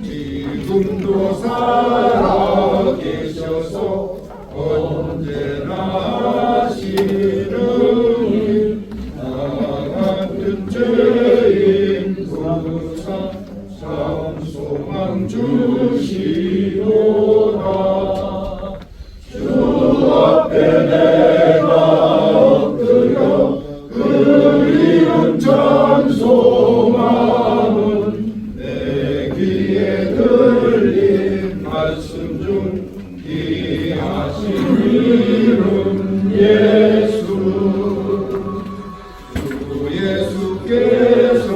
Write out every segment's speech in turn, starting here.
지금도 살아 계셔서 언제나 하시는 나 같은 죄인 부사 참 소망 주시도다. 주 앞에 내가 엎드려 그 이름 찬송함은 내 귀에 들린 말씀 중 귀하신 이름 예수. 주 예수께서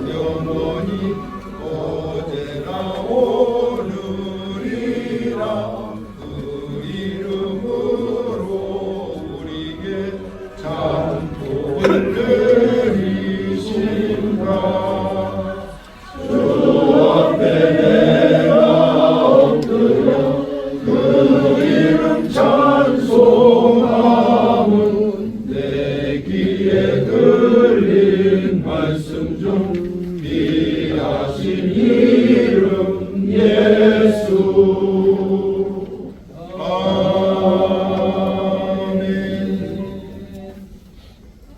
영원히 어제나 오늘이라 그 이름으로 우리에게 찬송을 드리신다. 주 앞에 내가 엎드려 그 이름 찬송함은 내 귀에 들린 말씀 중 귀하신 이름 예수. 아멘.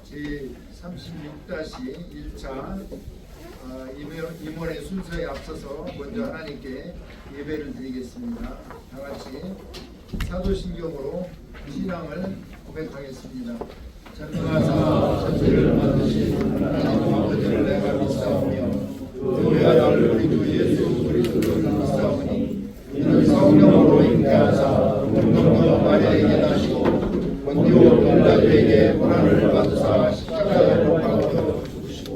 제36-1차 임원의 순서에 앞서서 먼저 하나님께 예배를 드리겠습니다. 다 같이 사도신경으로 신앙을 고백하겠습니다. 전능하사 천지를 만드신 하나님 아버지를 내가 믿사오며 그 외아들 우리 주 예수 그리스도를 믿사오니 이는 성령으로 잉태하사 동정녀 마리아에게 나시고 본디오 빌라도에게 고난을 받으사 십자가에 못 박혀 죽으시고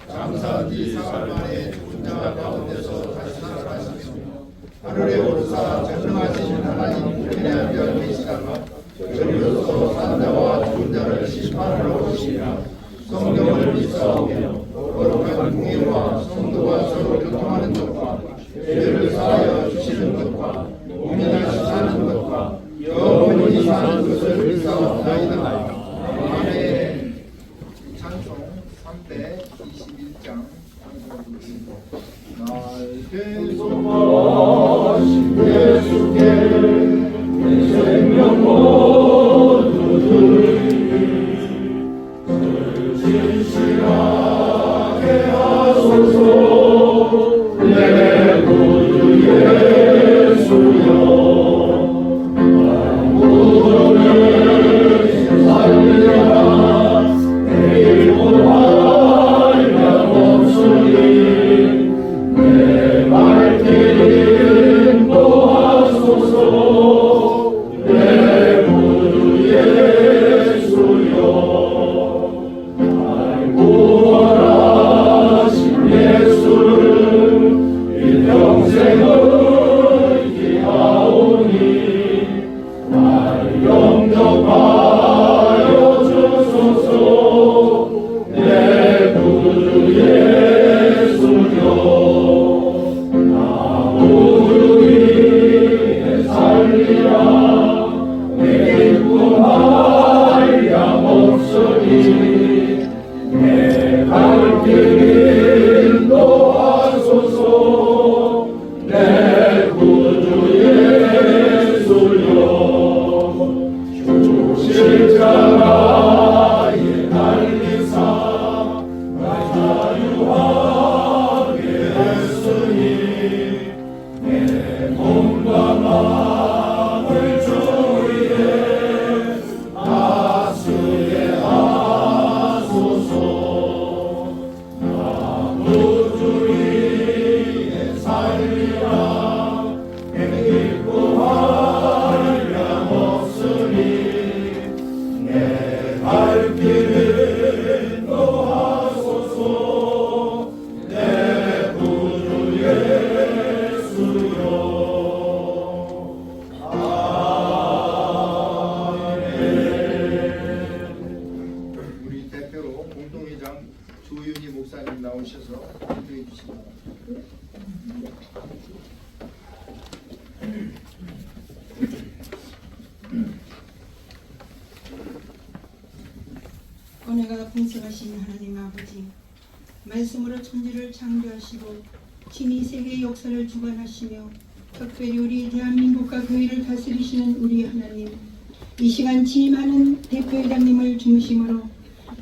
장사 뒤 사흘 만에 죽은 자 가운데서 다시 살아나시며 하늘에 오르사 전능하신 하나님 우편에 앉아 계시다가 저리로서 산 자와 죽은 자를 심판하러 오시리라. 성령을 믿사오며 거룩한 공의와 성도가 서로 교통하는 것과 죄를 사하여 주시는 것과 몸이나 사는 것과 영원히 사는 것을 믿사옵나이다. 아멘. 찬송 321장 찬송하겠습니다. 날 계속하신 예수께 내 생명 모두 드리니 진실하게 하소서. 내 구주 예수여 무덤을 살리라. 내 이름 하나님 없으니 내 말길 인도하소서. 내 구주 예수여 날 구원하신 예수를 일평생을 기하오니 날 영접하여 주소서. 내 구주 예수여 나 구주 위에 살리라. 내 기쁨할 양 없으니 내 갈 길 인도하소서. 내 구주 예수여 주 십자가에 달리사 날 자유하게 했으니 내 몸과 마음을 주 위에 우리 대표로 공동회장 조윤희 목사님 나오셔서 기도해 주시기 바랍니다. 은혜가 풍성하신 하나님 아버지, 말씀으로 천지를 창조하시고 친히 세계의 역사를 주관하시며 특별히 우리 대한민국과 교회를 다스리시는 우리 하나님, 이 시간 취임하는 대표회장님을 중심으로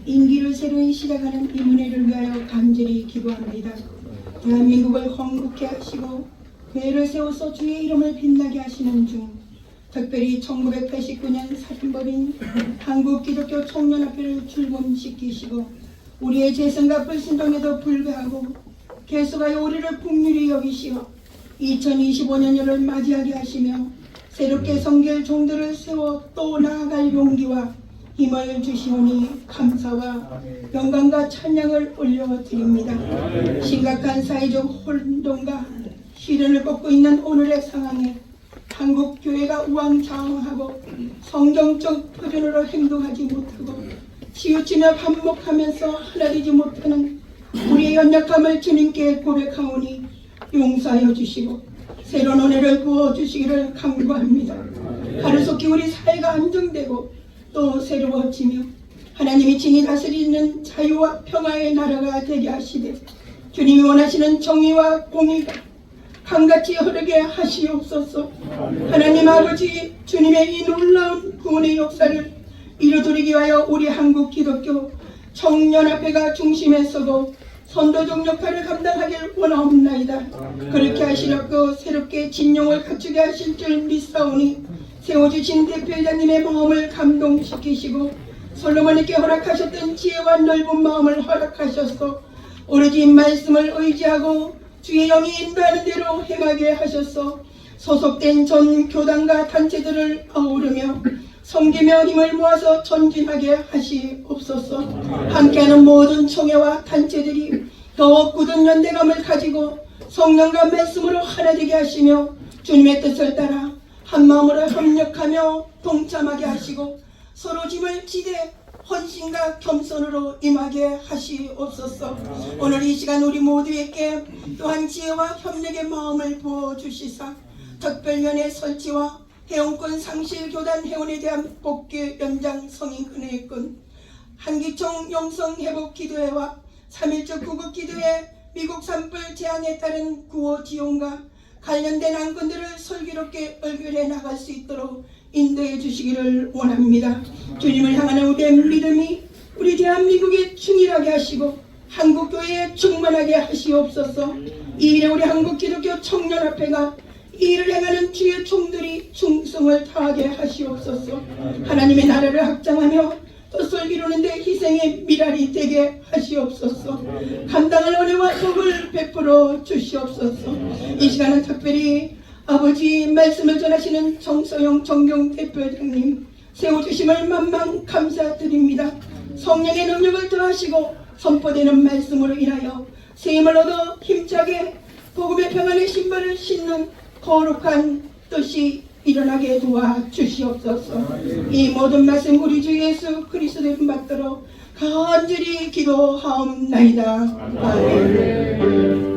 임기를 새로이 시작하는 이 은혜를 위하여 간절히 기도합니다. 대한민국을 건국케 하시고 교회를 세워서 주의 이름을 빛나게 하시는 중, 특별히 1989년 살인범인 한국기독교 청년합회를 출범시키시고 우리의 재성과 불신동에도 불구하고 계속하여 우리를 긍휼히 여기시어 2025년을 맞이하게 하시며 새롭게 섬길 종들을 세워 또 나아갈 용기와 힘을 주시오니 감사와 영광과 찬양을 올려드립니다. 심각한 사회적 혼돈과 시련을 걷고 있는 오늘의 상황에 한국 교회가 우왕좌왕하고 성경적 표준으로 행동하지 못하고 치우치며 반복하면서 하나 되지 못하는 우리의 연약함을 주님께 고백하오니 용서하여 주시고 새로운 은혜를 부어주시기를 간구합니다. 하루속히 우리 사회가 안정되고 또 새로워지며 하나님이 친히 다스리는 자유와 평화의 나라가 되게 하시되 주님이 원하시는 정의와 공의가 강같이 흐르게 하시옵소서. 하나님 아버지, 주님의 이 놀라운 구원의 역사를 이루어드리기 위하여 우리 한국 기독교 청년합회가 중심에 서고 선도적 역할을 감당하길 원하옵나이다. 그렇게 하시려고 새롭게 진용을 갖추게 하실 줄 믿사오니 세워주신 대표회장님의 마음을 감동시키시고 솔로몬에게 허락하셨던 지혜와 넓은 마음을 허락하셔서 오로지 말씀을 의지하고 주의 영이 인도하는 대로 행하게 하셔서 소속된 전 교단과 단체들을 아우르며 섬기며 힘을 모아서 전진하게 하시옵소서. 함께하는 모든 총회와 단체들이 더욱 굳은 연대감을 가지고 성령과 말씀으로 하나 되게 하시며 주님의 뜻을 따라 한마음으로 협력하며 동참하게 하시고 서로 짐을 지대 헌신과 겸손으로 임하게 하시옵소서. 오늘 이 시간 우리 모두에게 또한 지혜와 협력의 마음을 부어주시사 특별위원회 설치와 해운권 상실교단 회원에 대한 복귀 연장 성인 은혜권, 한기총 영성회복기도회와 3.1절 구국기도회 미국 산불 재앙에 따른 구호 지원과 관련된 안건들을 슬기롭게 의결해 나갈 수 있도록 인도해 주시기를 원합니다. 주님을 향하는 우리의 믿음이 우리 대한민국에 충실하게 하시고 한국교회에 충만하게 하시옵소서. 이 일에 우리 한국기독교 청년합회가 이 일을 행하는 주의 종들이 충성을 다하게 하시옵소서. 하나님의 나라를 확장하며 뜻을 이루는데 희생의 미랄이 되게 하시옵소서. 감당할 은혜와 복을 베풀어 주시옵소서. 이 시간은 특별히 아버지 말씀을 전하시는 정서영 정경 대표장님 세워주심을 만만 감사드립니다. 성령의 능력을 더하시고 선포되는 말씀으로 인하여 세임을 얻어 힘차게 복음의 평안의 신발을 신는 거룩한 뜻이 일어나게 도와주시옵소서. 이 모든 말씀 우리 주 예수 그리스도의 받도록 간절히 기도하옵나이다. 아멘.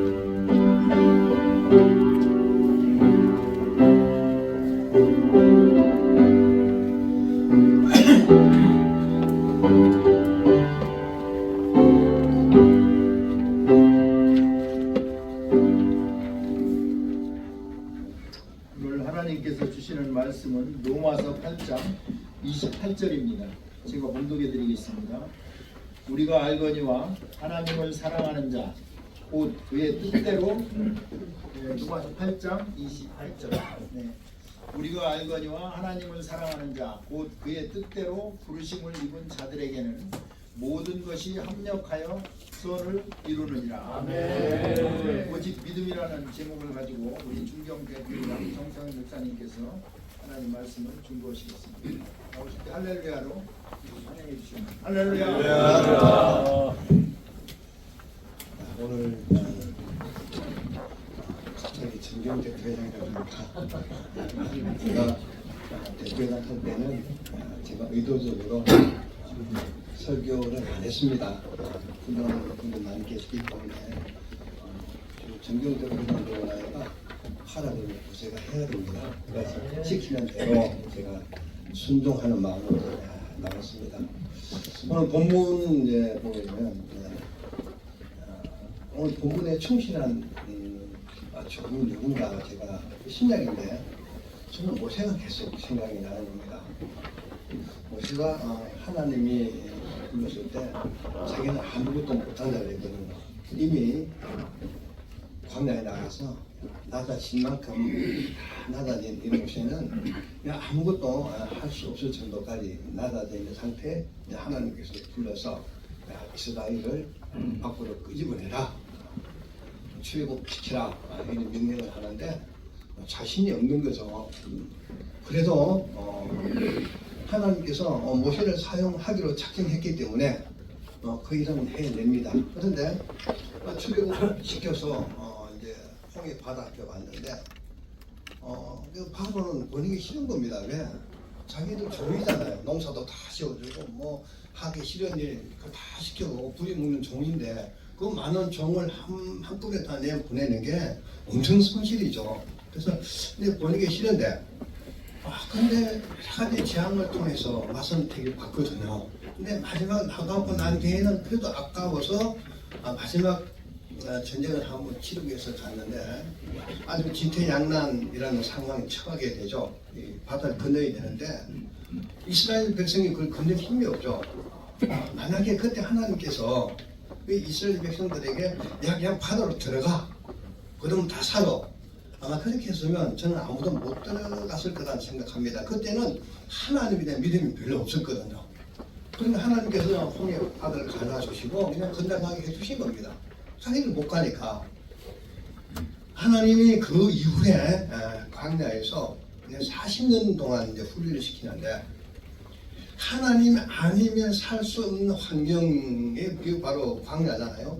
하나님께서 주시는 말씀은 로마서 8장 28절입니다. 제가 봉독해 드리겠습니다. 우리가 알거니와 하나님을 사랑하는 자 곧 그의 뜻대로 로마서 8장 28절 우리가 알거니와 하나님을 사랑하는 자 곧 그의 뜻대로 부르심을 입은 자들에게는 모든 것이 합력하여 선을 이루느니라. 아멘. 오직 믿음이라는 제목을 가지고 우리 중경 대표랑 정상현 목사님께서 하나님 말씀을 중보하시겠습니다. 나오실 때 할렐루야로 환영해 주시면 할렐루야. 오늘 갑자기 정경 대표회장이라 그러니까 제가 대표회장 할 때는 제가 의도적으로 설교를 안 했습니다. 그런 분들 많이 계시기 때문에 정경적으로 나이가 하라고 제가 해야 됩니다. 그래서 시키는 대로 제가 순종하는 마음으로 나왔습니다. 오늘 본문 이제 보면 오늘 본문에 충실한 저분 누군가 제가 신약인데 저는 모세가 계속 생각이 나는 겁니다. 모세가 하나님이 불렀을 때 자기는 아무것도 못한다 그랬거든요. 이미 광야에 나가서 낮아진 만큼 낮아진 이 모세는 그냥 아무것도 할 수 없을 정도까지 낮아져 있는 상태에 하나님께서 불러서 이스라엘을 밖으로 끄집어내라, 출애굽시키라 이런 명령을 하는데 자신이 없는 거죠. 그래도 하나님께서 모세를 사용하기로 작정했기 때문에 그 일은 해냅니다. 그런데 출애굽시켜서 이제 홍해 바다 앞에 왔는데 그 바로는 보내기 싫은 겁니다. 왜? 자기들 종이잖아요. 농사도 다 지어주고 뭐 하기 싫은 일 다 시켜고 부리 먹는 종인데 그 많은 종을 한꺼번에 다 보내는 게 엄청 손실이죠. 그래서 근데 보내기 싫은데 근데 하나님의 재앙을 통해서 마선택을 받거든요. 근데 마지막 나가고 난 뒤에는 그래도 아까워서 마지막 전쟁을 한번 치르기 위해서 갔는데 아주 진퇴양난이라는 상황에 처하게 되죠. 이 바다를 건너야 되는데 이스라엘 백성이 그걸 건널 힘이 없죠. 만약에 그때 하나님께서 이스라엘 백성들에게 야 그냥 바다로 들어가 그러면 다 살아, 아마 그렇게 했으면 저는 아무도 못 들어갔을 거라는 생각합니다. 그때는 하나님에 대한 믿음이 별로 없었거든요. 그런데 하나님께서 홍해 바다를 갈라주시고 그냥 건너가게 해주신 겁니다. 자기를 못 가니까 하나님이 그 이후에 광야에서 40년 동안 이제 훈련을 시키는데 하나님 아니면 살 수 없는 환경이 그게 바로 광야잖아요.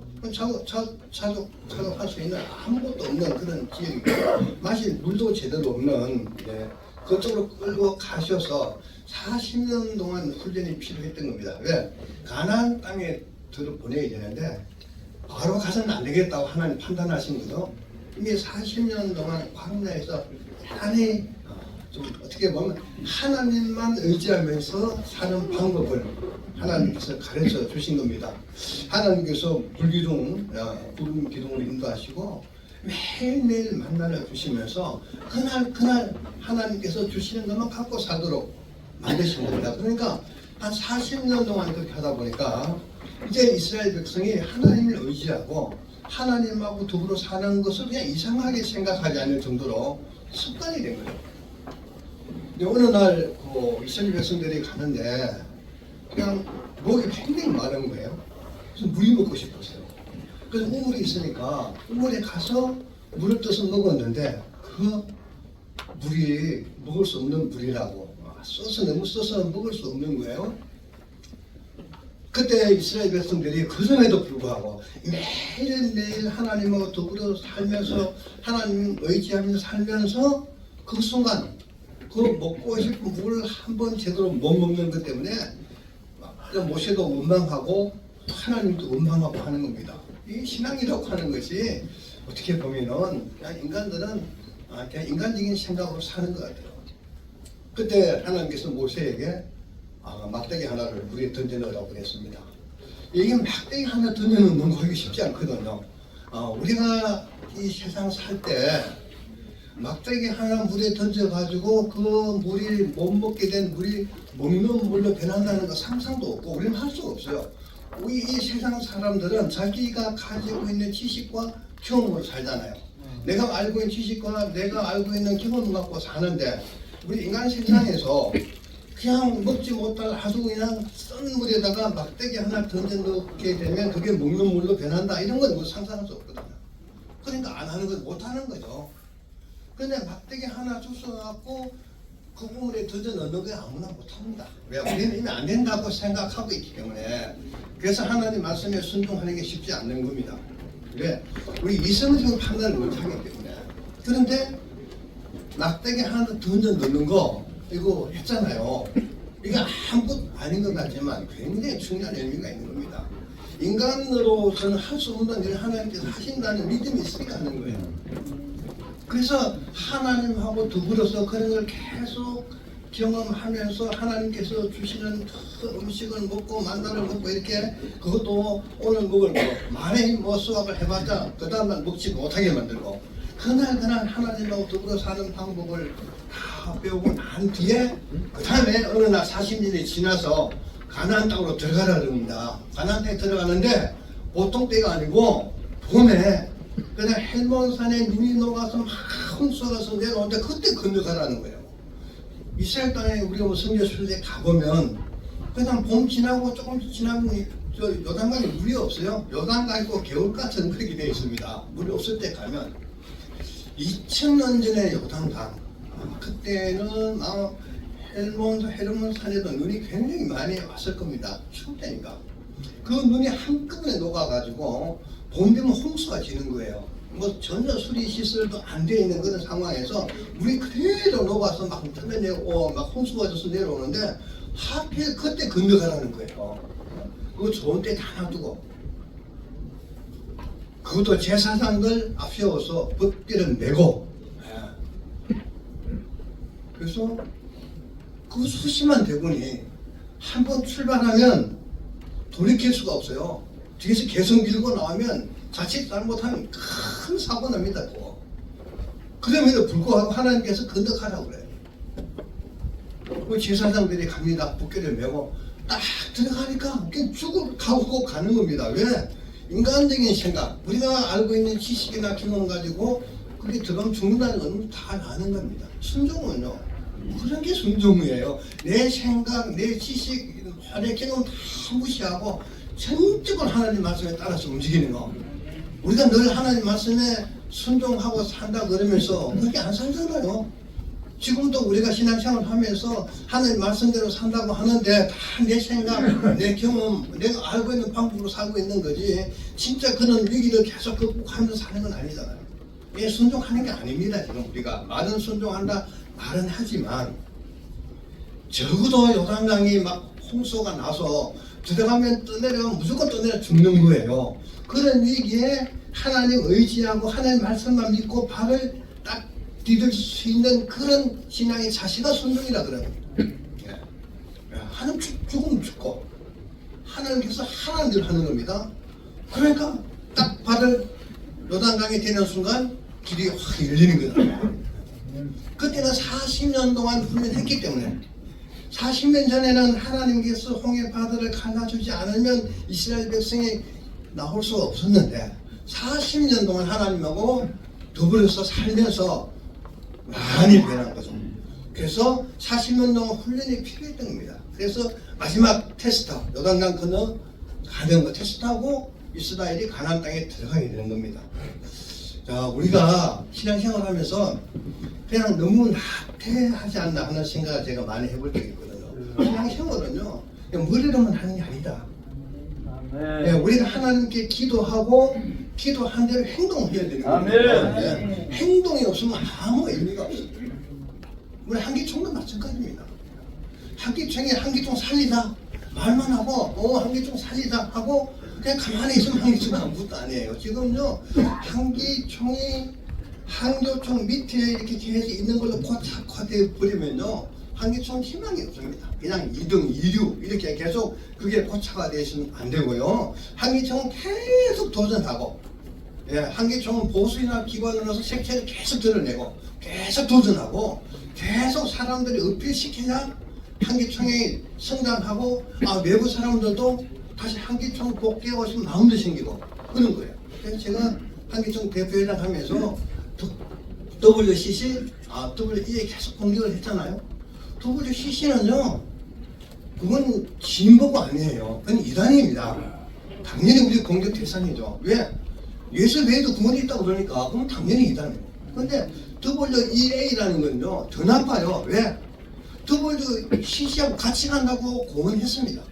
작업할 수 있는 아무것도 없는 그런 지역이고 마실 물도 제대로 없는 그쪽으로 끌고 가셔서 40년 동안 훈련이 필요했던 겁니다. 왜? 가나안 땅에 들어 보내야 되는데 바로 가서는 안 되겠다고 하나님 판단하신 거죠. 이미 40년 동안 광야에서 많이 좀 어떻게 보면 하나님만 의지하면서 사는 방법을 하나님께서 가르쳐 주신 겁니다. 하나님께서 불기둥, 구름 기둥을 인도하시고 매일매일 만나를 주시면서 그날 하나님께서 주시는 것만 갖고 살도록 만드신 겁니다. 그러니까 한 40년 동안 그렇게 하다 보니까 이제 이스라엘 백성이 하나님을 의지하고 하나님하고 더불어 사는 것을 그냥 이상하게 생각하지 않을 정도로 습관이 된 거예요. 어느 날 이스라엘 백성들이 가는데 그냥 목이 굉장히 마른 거예요. 그래서 물이 먹고 싶었어요. 그래서 우물이 있으니까 우물에 가서 물을 떠서 먹었는데 그 물이 먹을 수 없는 물이라고 너무 써서 먹을 수 없는 거예요. 그때 이스라엘 백성들이 그럼에도 불구하고 매일매일 하나님하고 더불어 살면서 하나님 의지하면서 살면서 그 순간 그 먹고 싶은 물을 한 번 제대로 못 먹는 것 때문에 모세도 원망하고 하나님도 원망하고 하는 겁니다. 이 신앙이라고 하는 것이 어떻게 보면은 그냥 인간들은 그냥 인간적인 생각으로 사는 것 같아요. 그때 하나님께서 모세에게 막대기 하나를 물에 던져넣으라고 그랬습니다. 이게 막대기 하나 던져넣는 거 쉽지 않거든요. 우리가 이 세상 살 때 막대기 하나 물에 던져가지고 그 물이 못 먹게 된 물이 먹는 물로 변한다는 거 상상도 없고 우리는 할 수가 없어요. 우리 이 세상 사람들은 자기가 가지고 있는 지식과 경험으로 살잖아요. 내가 알고 있는 지식과 내가 알고 있는 경험을 갖고 사는데 우리 인간 세상에서 그냥 먹지 못할 아주 그냥 썬 물에다가 막대기 하나 던져 넣게 되면 그게 먹는 물로 변한다 이런 건 상상할 수 없거든요. 그러니까 안 하는 건 못 하는 거죠. 근데 막대기 하나 주워갖고 그 우물에 던져 넣는 게 아무나 못 합니다. 왜? 우리는 이미 안 된다고 생각하고 있기 때문에. 그래서 하나님 말씀에 순종하는 게 쉽지 않는 겁니다. 왜? 우리 이성적으로 판단을 못 하기 때문에. 그런데 막대기 하나 던져 넣는 거 이거 했잖아요. 이게 아무것도 아닌 것 같지만 굉장히 중요한 의미가 있는 겁니다. 인간으로서는 할 수 없는 일을 하나님께서 하신다는 믿음이 있으니까 하는 거예요. 그래서 하나님하고 더불어서 그런 걸 계속 경험하면서 하나님께서 주시는 그 음식을 먹고 만나를 먹고 이렇게 그것도 오늘 먹을 거 많이 수업을 해봤자 그 다음날 먹지 못하게 만들고 그날 하나님하고 더불어 사는 방법을 다 배우고 난 뒤에 그 다음에 어느 날 40년이 지나서 가나안 땅으로 들어가라 그럽니다. 가나안 땅에 들어가는데 보통 때가 아니고 봄에 그냥 헬몬산에 눈이 녹아서 막 홍수가서 내려오는데 그때 건너가라는 거예요. 이스라엘 땅에 우리가 뭐 성지순례 가보면 그냥 봄 지나고 조금 지나면 저 요단강에 물이 없어요. 요단강 있고 겨울가처럼 그렇게 되어 있습니다. 물이 없을 때 가면 2000년 전에 요단강 그때는 헬몬산에도 눈이 굉장히 많이 왔을 겁니다. 추울 때니까 그 눈이 한꺼번에 녹아가지고 봄 되면 홍수가 지는 거예요. 뭐 전혀 수리 시설도 안 돼 있는 그런 상황에서 물이 그대로 녹아서 막 터져내고 막 홍수가 져서 내려오는데 하필 그때 건너가라는 거예요. 그거 좋은 때 다 놔두고 그것도 제사장들 앞세워서 법궤를 메고 그래서 그 수십만 대군이 한번 출발하면 돌이킬 수가 없어요. 뒤에서 계속 밀고 나오면 자칫 잘못하면 큰 사고 납니다. 또. 그럼에도 불구하고 하나님께서 건너가라고 그래요. 그 제사장들이 갑니다. 복귀를 메고 딱 들어가니까 그냥 죽을 가고 가는 겁니다. 왜? 인간적인 생각, 우리가 알고 있는 지식이나 경험 가지고 그게 들어가면 죽는다는 건 다 아는 겁니다. 순종은요. 그런 게 순종이에요. 내 생각, 내 지식, 내 경험 다 무시하고 전적으로 하나님 말씀에 따라서 움직이는 거. 우리가 늘 하나님 말씀에 순종하고 산다 그러면서 그렇게 안 살잖아요. 지금도 우리가 신앙생활을 하면서 하나님 말씀대로 산다고 하는데 다 내 생각, 내 경험, 내가 알고 있는 방법으로 살고 있는 거지 진짜 그런 위기를 계속 극복하면서 사는 건 아니잖아요. 이게 순종하는 게 아닙니다. 지금 우리가 말은 순종한다 말은 하지만 적어도 요단강이 막 홍수가 나서 들어가면 떠내려가면 무조건 떠내려 죽는 거예요. 그런 위기에 하나님 의지하고 하나님 말씀만 믿고 발을 딱 디딜 수 있는 그런 신앙의 자세가 순종이라 그래요. 하나님 죽으면 죽고 하나님께서 하나님들 하는 겁니다. 그러니까 딱 발을 요단강에 대는 순간 길이 확 열리는 거다. 그때는 40년 동안 훈련했기 때문에 40년 전에는 하나님께서 홍해 바다를 갈라주지 않으면 이스라엘 백성이 나올 수가 없었는데 40년 동안 하나님하고 더불어서 살면서 많이 변한 거죠. 그래서 40년 동안 훈련이 필요했던 겁니다. 그래서 마지막 테스트, 요단강 건너 가는 거 테스트하고 이스라엘이 가나안 땅에 들어가게 되는 겁니다. 자, 우리가 신앙생활 하면서 그냥 너무 나태하지 않나 하는 생각을 제가 많이 해볼 적이 있거든요. 신앙생활은요, 머리로만 하는 게 아니다. 네, 우리가 하나님께 기도하고 기도한 대로 행동해야 되는 거예요. 네, 행동이 없으면 아무 의미가 없어요. 우리 한기총도 마찬가지입니다. 한기총이 한기총 살리다 말만 하고 한기총 살리다 하고 그냥 가만히 있으면 한기총 아무것도 아니에요. 지금요 한기총이 한교총 밑에 이렇게 계속 있는 걸로 고착화되어 버리면요 한기총 희망이 없습니다. 그냥 2등, 2류 이렇게 계속 그게 고착화되어 있으면 안 되고요. 한기총은 계속 도전하고 한기총은 보수이나 기관으로서 색채를 계속 드러내고 계속 도전하고 계속 사람들이 어필시켜야 한기총이 성장하고 외부 사람들도 다시 한기총 복귀하고 싶은 마음도 생기고 그런 거예요. 그래서 제가 한기총 대표회장 하면서 WCC, WE에 계속 공격을 했잖아요. WCC는요, 그건 진보가 아니에요. 그건 이단입니다. 당연히 우리 공격 대상이죠. 왜? 예수 외에도 구원이 있다고 그러니까 그건 당연히 이단이에요. 근데 WEA라는 건요, 더 나빠요. 왜? WCC하고 같이 간다고 공언했습니다.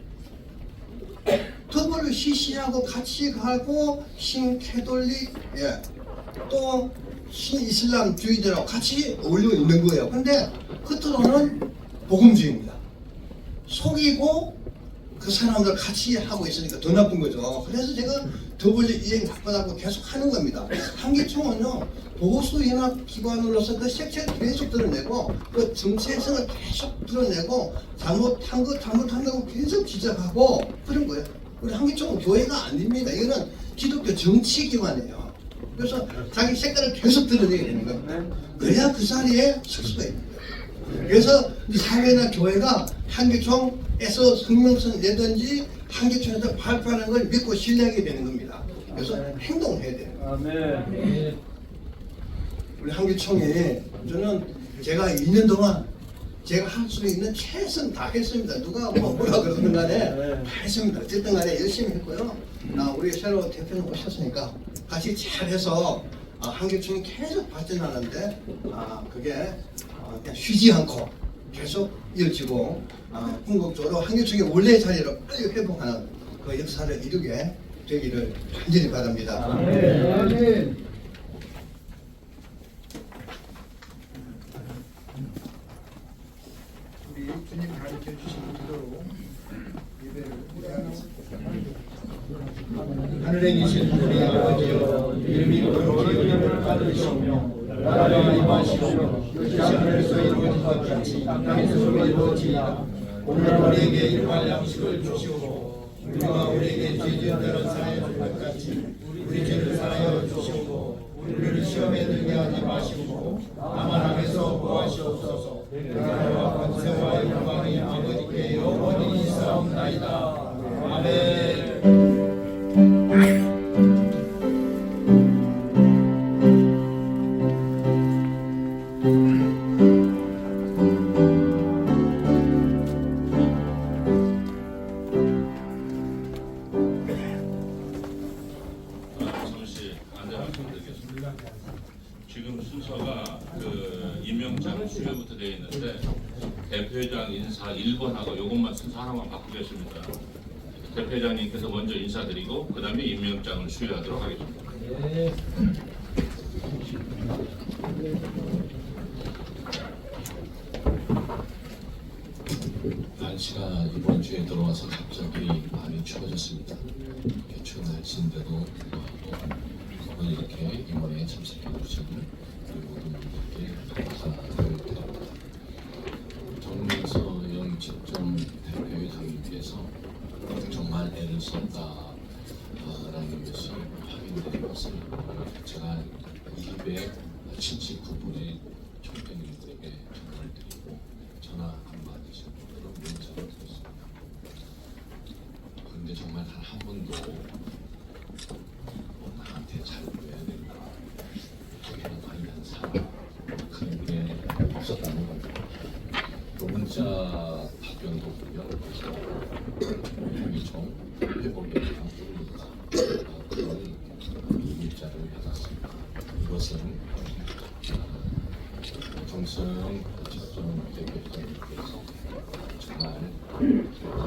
WCC하고 같이 가고 신캐톨릭, 또 신이슬람주의자랑 같이 어울리고 있는 거예요. 근데 겉으로는 복음주의입니다. 속이고 그 사람들 같이 하고 있으니까 더 나쁜 거죠. 그래서 제가 더블 이행 나쁘다고 계속 하는 겁니다. 한기총은요, 보수연합기관으로서 그 색채를 계속 드러내고 그 정체성을 계속 드러내고 잘못한다고 계속 지적하고 그런 거예요. 우리 한기총은 교회가 아닙니다. 이거는 기독교 정치기관이에요. 그래서 자기 색깔을 계속 드러내야 되는 거예요. 그래야 그 자리에 설 수가 있는 거예요. 그래서 사회나 교회가 한기총에서 성명서를 내든지 한기총에서 발표하는 걸 믿고 신뢰하게 되는 겁니다. 그래서 행동해야 돼요. 아멘. 우리 한기총에 저는 제가 2년 동안 제가 할 수 있는 최선 다 했습니다. 누가 뭐라 그러든 간에 다 했습니다. 어쨌든 간에 열심히 했고요. 우리 새로 대표님 오셨으니까 같이 잘해서 한기총이 계속 발전하는데 그게 그냥 쉬지 않고 계속 이어지고 궁극적으로 한기총의 원래 자리로 빨리 회복하는 그 역사를 이루게 되기를 간절히 바랍니다. 아멘. 우리 주님 가르쳐 주신 대로 예배를 드리겠습니다. 하늘에 계신 우리 아버지여, 이름이 거룩히 받으시오며 나라가 임하시오며 뜻이 하늘에서 이루어진 것 같이 땅에서도 이루어지이다. 오늘 우리에게 일용할 양식을 주시옵고 우리가 우리에게 죄 지은 자를 사하여 줄 것 같이 우리 죄를 사하여 주시옵고 우리를 시험에 들게 하지 마시고 다만 악에서 구하시옵소서. 나라와 권세와 영광이 아버지께 영원히 있사옵나이다. 아멘. 잠시 안내 말씀드리겠습니다. 지금 순서가 그 임명장 수여부터 되어 있는데 대표회장 인사 1번하고 이것만 순서 하나만 바꾸겠습니다. 대표회장님께서 먼저 인사드리고 그 다음에 임명장을 수여하도록 하겠습니다. 날씨가 이번 주에 들어와서 갑자기 많이 추워졌습니다. 이렇게 추운 날씨인데도 또 이렇게 이번에 참석해 주신 우리 모든 분들께 감사를 드립니다. 정민서 영집점 대표회장님께서 정말 애를 썼다라는 것이 확인된 것을 제가 279분의 총장님들에게 전화를 드리고 전화 안 받으신 분들은 문자를 드렸습니다. 그런데 정말 단 한 번도 나한테 잘 보여야 된다, 자기는 관리한 사람 그런 게 없었다는 겁니다. 또 문자 답변도 보면 한기총 회복에 대한 그런 문자를 받았습니다. 이것은 정성 집중 대표님께서 정말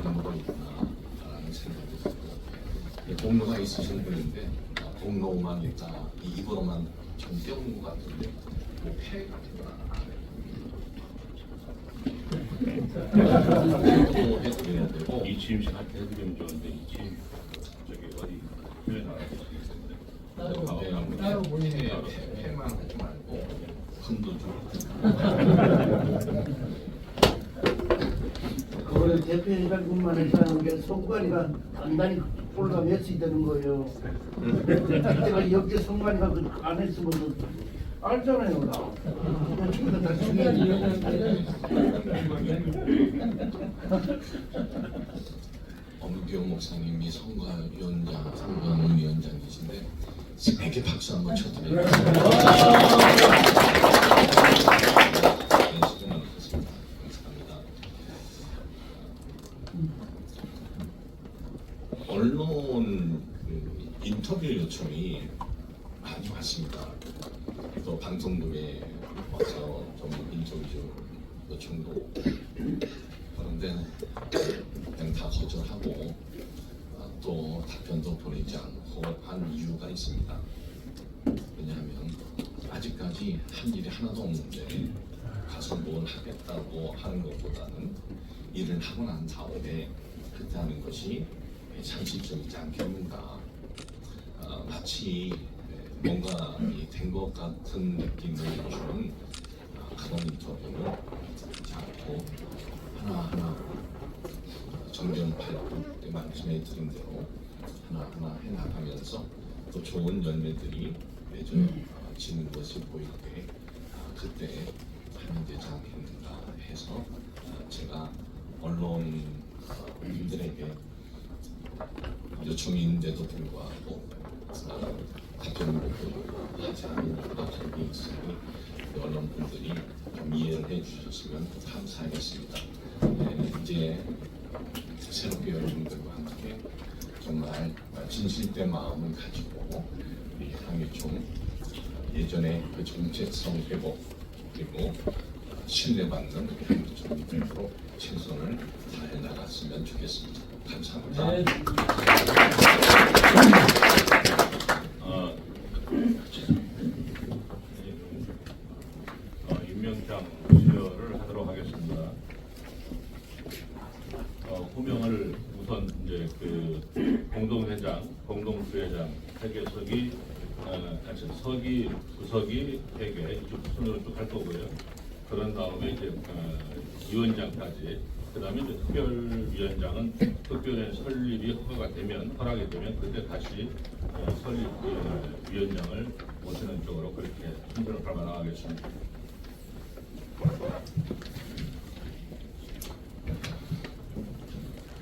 공로가 있구나라는 생각이 들고, 공로가 있으신 분인데 공로만 있다 입으로만 좀 떼어온 것 같은데 폐 같은 거 해드려야 되고, 이 취임식 할 때 해드리면 좋은데 이 취임 저기 어디 표현 안 하시겠는데 따로 폐만 하지 말고 금도 좀. 그거는 대표회장뿐만 아니라 게 손가리가 단단히 올라 몇이 되는 거예요. 내가 여기 손가리가 안 했으면 알잖아요, 나. 지금도 다 엄기용 목사님이 선거위원장이신데 세게 박수 한번 쳐드려요. 네, 수고만 하셨습니다. 감사합니다. 언론 인터뷰 요청이 많이 왔습니다. 또 방송국에 와서 좀 인터뷰 요청도, 그런데 그냥 다 거절하고 또 답변도 보내지 않고 한 이유가 있습니다. 왜냐하면 아직까지 한 일이 하나도 없는데 가서 뭘 하겠다고 하는 것보다는 일을 하고 난 다음에 그때 하는 것이 현실적이지 않겠는가. 마치 뭔가 된 것 같은 느낌을 주는 그런 인터뷰를 자꾸 하나하나 정경 8부 때 말씀해 드린 대로 하나하나 해나가면서 또 좋은 열매들이 맺어지는 것을 보일 때 그때 하면 되지 않겠는가 해서 제가 언론인들에게 요청이 있는데도 불구하고 답변을 하지 않는 점이 있으니 언론분들이 좀 이해를 해주셨으면 감사하겠습니다. 이제 새롭게 여러분들과 함께 정말 진실된 마음을 가지고 우리 향해 좀 예전의 그 정체성 회복 그리고 신뢰받는 정리로 최선을 다해 나갔으면 좋겠습니다. 감사합니다. 임명장 수여를 하도록 하겠습니다. 호명을 우선 이제 그 공동회장, 공동부회장, 회계석이, 서기, 부석이 회계 이쪽 순으로 쭉 할 거고요. 그런 다음에 이제 위원장까지. 그다음에 이제 특별위원장은 특별위원 설립이 허락이 되면 그때 다시 설립위원장을 모시는 쪽으로 그렇게 순서를 밟아 나가겠습니다.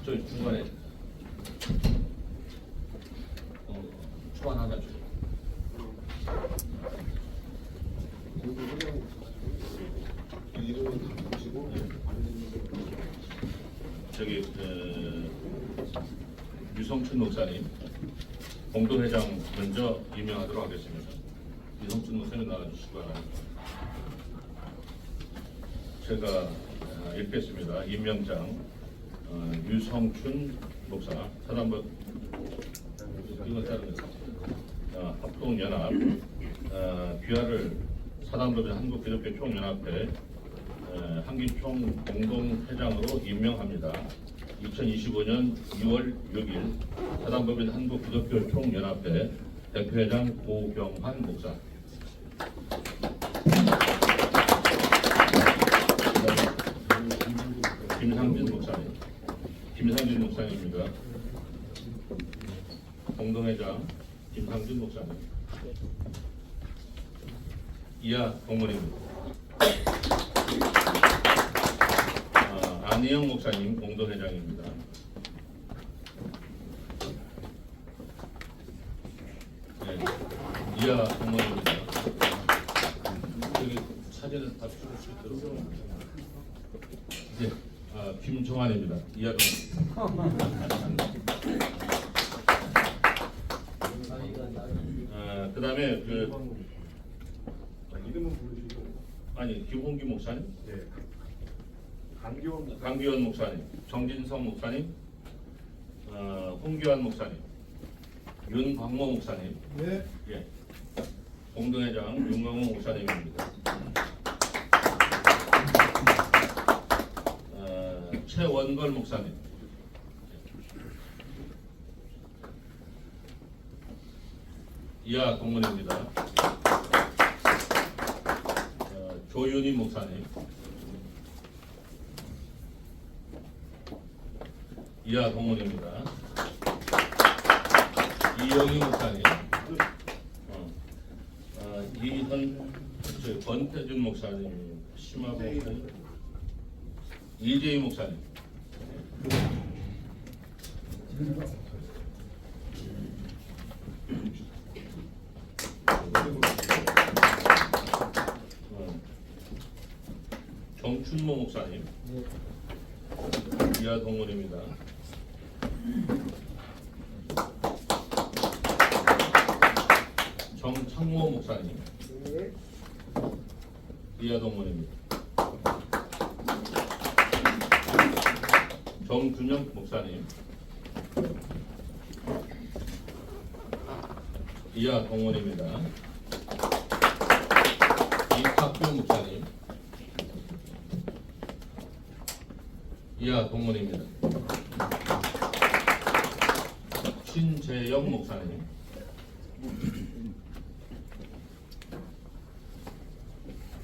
저희 중간에 초안 하나 주세요. 저기 유성춘 목사님 공동회장 먼저 임명하도록 하겠습니다. 유성춘 목사님 나와주시기 바랍니다. 제가 읽겠습니다. 임명장 유성춘 목사 사단법 이건 다른 거 합동연합 귀하를 사단법인 한국기독교 총연합회 한기총 공동회장으로 임명합니다. 2025년 2월 6일 사단법인 한국기독교 총연합회 대표회장 고경환 목사. 김상진 목사님. 김상진 목사님입니다. 공동회장 김상진 목사님. 이하 동문입니다. 안희영 목사님 공동회장입니다. 네, 이하 동문입니다. 여기 사진을 다 찍을 수 있도록. 네, 김종환입니다. 이하 동문. 그다음에 이름은 부르시고. 아니 김홍기 목사님. 네. 강기원 강기원 목사님, 정진성 목사님, 홍기환 목사님, 윤광모 목사님, 네. 예, 공동회장 윤광모 목사님입니다. 최원걸 목사님, 이하 동문입니다. 조윤희 목사님. 이하 동문입니다. 이영희 목사님, 권태준 목사님, 심화 목사님, 이재희 목사님, 정춘모 목사님, 이하 동문입니다. 정창모 목사님, 이하 동문입니다. 정준영 목사님, 이하 동문입니다. 이탁규 목사님, 이하 동문입니다. 신재영 목사님,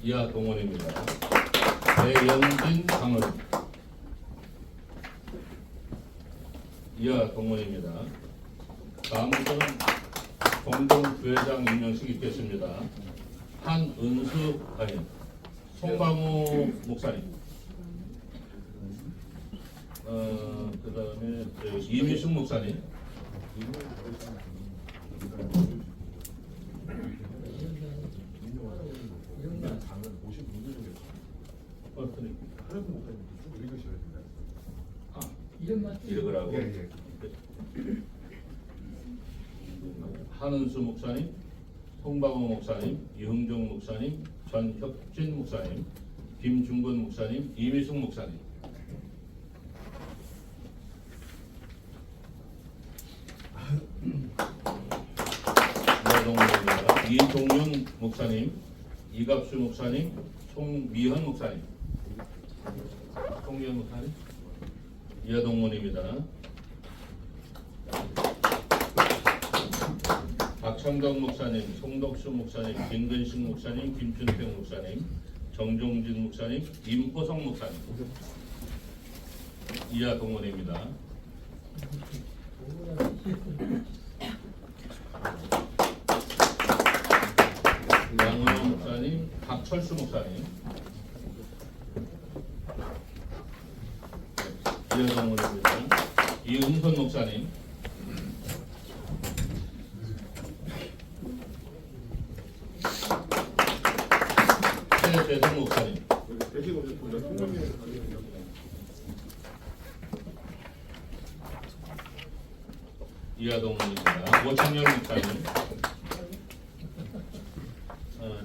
이하 동문입니다. 배영진 장로님, 이하 동문입니다. 다음부터는 공동부회장 임명식 있겠습니다. 한은수 아니 송광호 목사님, 그 다음에 이미숙 목사님, 읽으라고. 한은수 목사님, 송광호 목사님, 이흥종 목사님, 전혁진 목사님, 김중근 목사님, 이미숙 목사님. 이동윤 목사님, 이갑수 목사님, 송미현 목사님, 송미현 목사님, 이하동문입니다. 박창덕 목사님, 송덕수 목사님, 김근식 목사님, 김준택 목사님, 정종진 목사님, 임호성 목사님. 이하동문입니다. 양은호 목사님, 박철수 목사님. 이하동문입니다. 이은선 목사님. 최재성 목사님. 이하동문입니다. 오창열 목사님,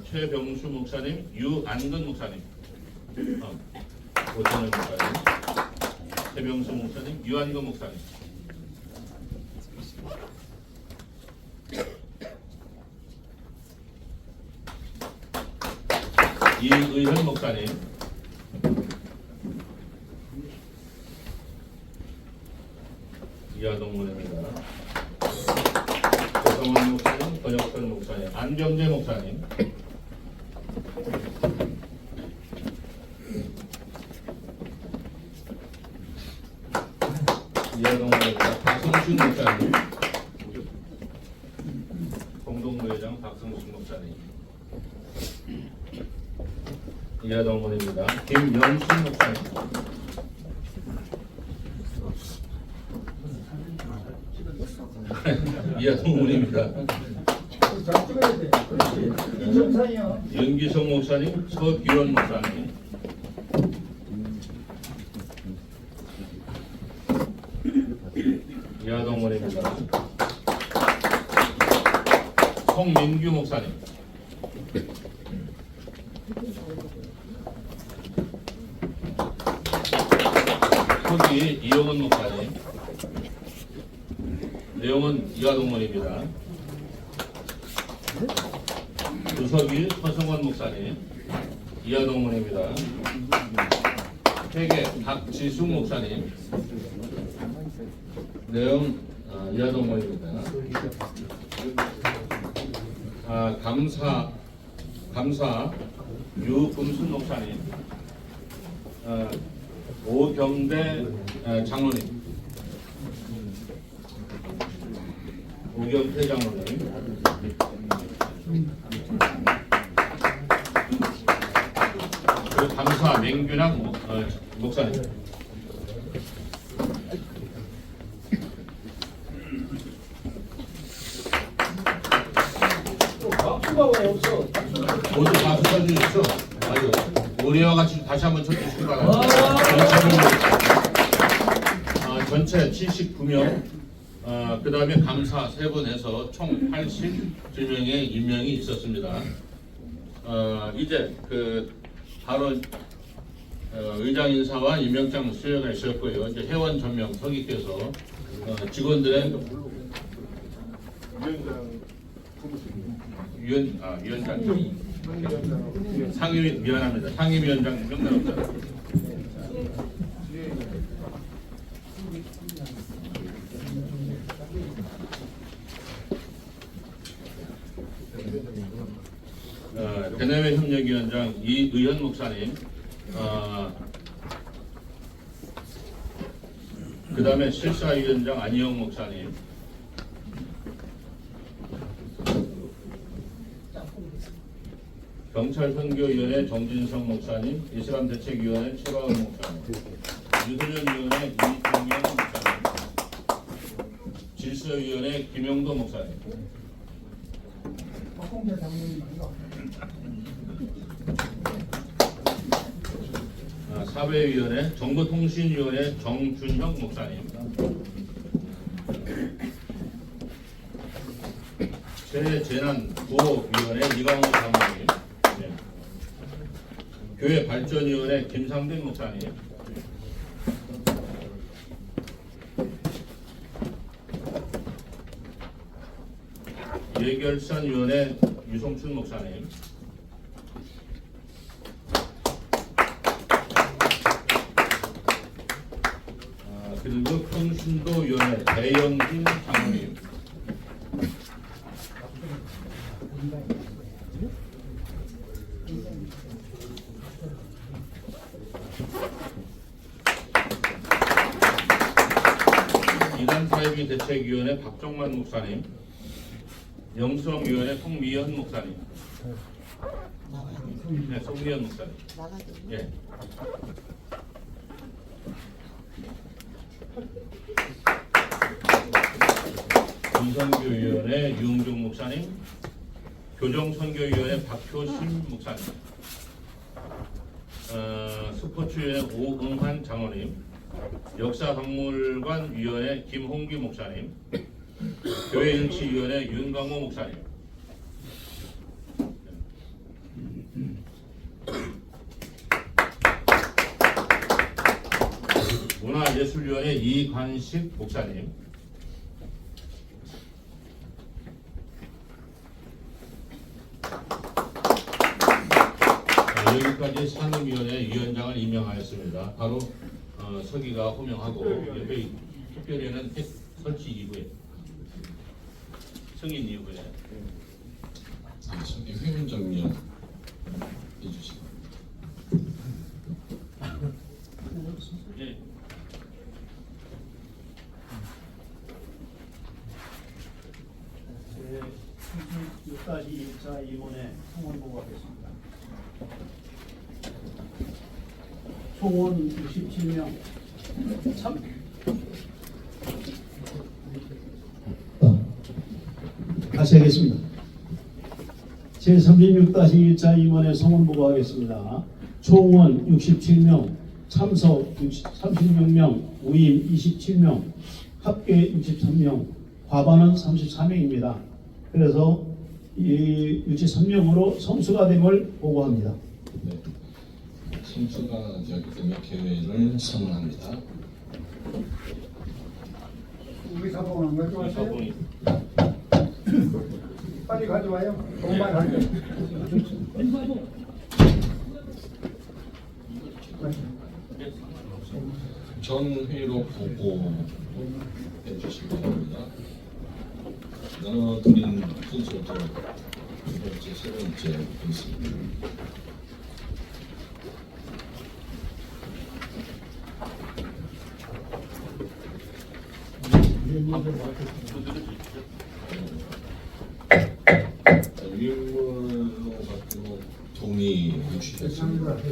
최병수 목사님, 유안근 목사님, 오창열 목사님, 최병수 목사님, 유안근 목사님. 이의현 목사님, 이하동문입니다. 고성원 목사님, 권혁철 목사님, 안병재 목사님, 이하동문입니다. 박성춘 목사님, 공동부회장 박성춘 목사님. 이하동문입니다. 김영순 목사님. 이하동문입니다. 연기성 목사님, 서기원 목사님. 이하동문입니다. 송민규 목사님. 서기 이영은 목사님. 내용은 이하동문입니다. 주석이 서성원 목사님. 이하동문입니다. 회계 박지숙 목사님. 내용 이하동문입니다. 감사 유금순 목사님. 오경대 장로님. 오경태 장로님. 그리고 감사 맹균학 목사님. 모두 박수 쳐주십시오. 아유, 우리와 같이 다시 한번 쳐주시기 바랍니다. 전체 79명, 그 다음에 감사 3분에서 총 82명의 임명이 있었습니다. 이제 바로 의장 인사와 임명장 수여가 있었고요. 이제 회원 전명 서기께서 직원들의 위원장 상임위 미안합니다. 상임위원장 명단없다. 대내외 협력위원장 이의현 목사님, 그 다음에 실사위원장 안희영 목사님, 경찰선교위원회 정진성 목사님, 이슬람 대책위원회 최가은 목사님, 유소년위원회 이종명 목사님, 질서위원회 김영도 목사님, 사회위원회 정보통신위원회 정준형 목사님, 재재난구호위원회 이강호 사무님, 교회 발전위원회 김상빈 목사님, 예결산위원회 유성춘 목사님, 그리고 평신도위원회 배영진 장로님, 이단사회비 대책위원회 박정만 목사님, 영수위원회 송미현 목사님, 네, 송미현 목사님, 예. 선교위원회 유흥종 목사님, 교정선교위원회 박효신 목사님, 스포츠위원회 오응환 장로님, 역사박물관위원회 김홍기 목사님, 교회일치위원회 윤광호 목사님, 문화예술위원회 이관식 목사님, 여기까지 산업위원회 위원장을 임명하였습니다. 바로 서기가 호명하고 옆에 특별위원회는 설치 이후에 승인 이후에 알겠습니다. 회원 정리해 주시고. 예. 제 6-1차 임원회 송원 보고하겠습니다. 송원 67명 참 다시 하겠습니다. 제36-1차 임원회 송원 보고하겠습니다. 총원 67명, 참석 36명, 우임 27명, 합계 63명, 과반은 34명입니다. 그래서 이 63명으로 성수가 됨을 보고합니다. 네. 성수가 되었기 때문에 개회를 선언합니다. 우리 사범은 안 가져왔어요? 사본이 빨리 가져와요. 돈만 할게. 전 회의로 보고해 주시기 바랍니다. 나눠드린 순서도 두 번째, 세 번째 있습니다. 위임물로 받고 동의해 주셨습니다. 예,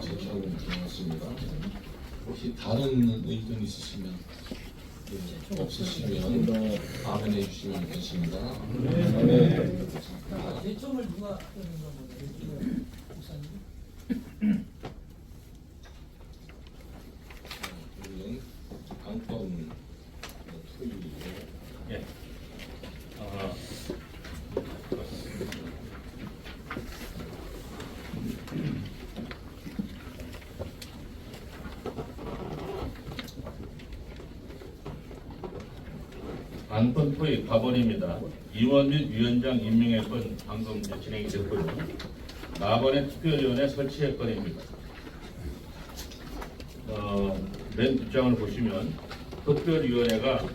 제청 들어갔습니다. 혹시 다른 의견 있으시면 예, 없으시면 답변해 주시면 되겠습니다. 네. 대청을 누가 하는 건가요? 우리는 안건 토의에 예. 안건 토의 과번입니다. 임원 및 위원장 임명의 건 방금 이제 진행이 됐고요. 4번의 특별위원회 설치의 건입니다. 맨 뒷장을 보시면 특별위원회가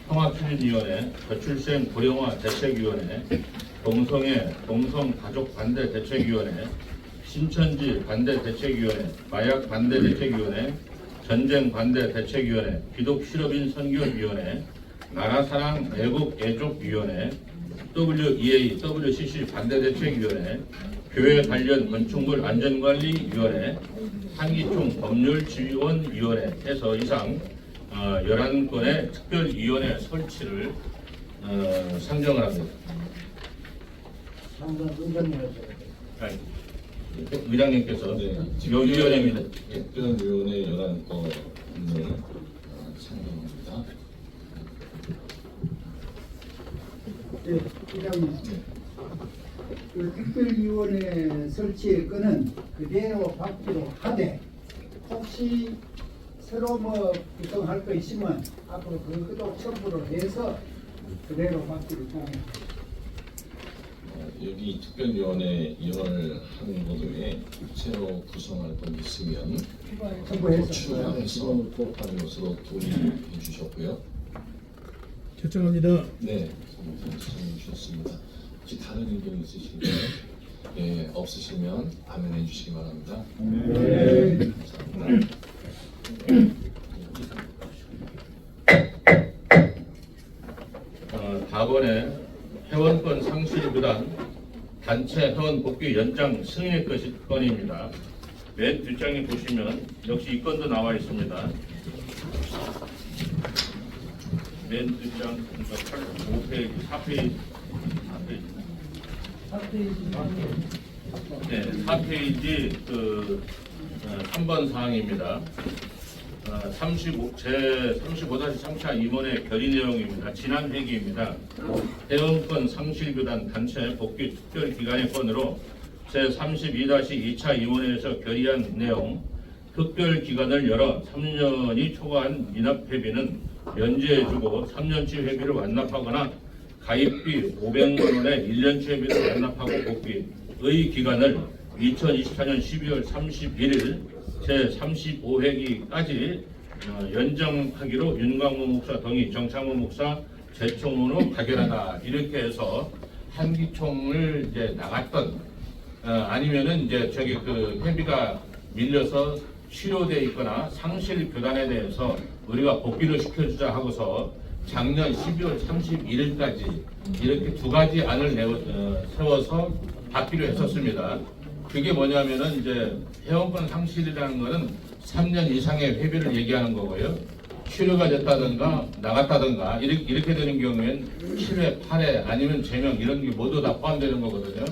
통합추진위원회, 저출생 고령화 대책위원회, 동성애 동성가족반대대책위원회, 신천지 반대대책위원회, 마약 반대대책위원회, 전쟁반대대책위원회, 기독실업인 선교위원회, 나라사랑 애국애족위원회, WEA, WCC 반대대책위원회, 교회 관련 건축물 안전관리위원회, 한기총 법률지원위원회 해서 이상 11건의 특별위원회 설치를 상정을 합니다. 항상 의장님께서 아니, 의장님께서 네, 요 위원회입니다. 특별위원회 11건을 상정합니다. 네, 회장님. 그 특별위원회 설치의 건은 그대로 받기로 하되 혹시 새로 뭐 구성할 거 있으면 앞으로 그것도 첨부를 해서 그대로 받기로 합니다. 여기 특별위원회 일원을 하는 것 외에 새로 구성할 건 있으면 첨부해서 추가해서 하는 것으로 동의해 주셨고요. 결정합니다. 네, 선생님 주셨습니다. 혹시 다른 의견 있으실까요? 네, 없으시면 답변해 주시기 바랍니다. 네. 감사합니다. 다번에 회원권 상실 규단 단체 회원 복귀 연장 승인의 건입니다. 맨 뒷장에 보시면 역시 이 건도 나와 있습니다. 맨 뒷장 5페이지, 4페이지, 4페이지. 네, 4페이지 그 3번 사항입니다. 제 35-3차 임원회 결의 내용입니다. 지난 회기입니다. 회원권 상실교단 단체 복귀 특별기간의 건으로 제 32-2차 임원회에서 결의한 내용, 특별기간을 열어 3년이 초과한 미납회비는 면제해주고 3년치 회비를 완납하거나 가입비 500만 원의 1년치 회비를 완납하고 복귀의 기간을 2024년 12월 31일 제35회기까지 연장하기로 윤광모 목사 동의, 정창모 목사 재청문으로 가결하다. 이렇게 해서 한기총을 이제 나갔던 아니면은 이제 저기 그 회비가 밀려서 실효돼 있거나 상실 교단에 대해서 우리가 복귀를 시켜주자 하고서 작년 12월 31일까지 이렇게 두 가지 안을 세워서 받기로 했었습니다. 그게 뭐냐면은 이제 회원권 상실이라는 거는 3년 이상의 회비를 얘기하는 거고요. 실효가 됐다든가 나갔다든가 이렇게 되는 경우엔 7회, 8회 아니면 제명 이런 게 모두 다 포함되는 거거든요.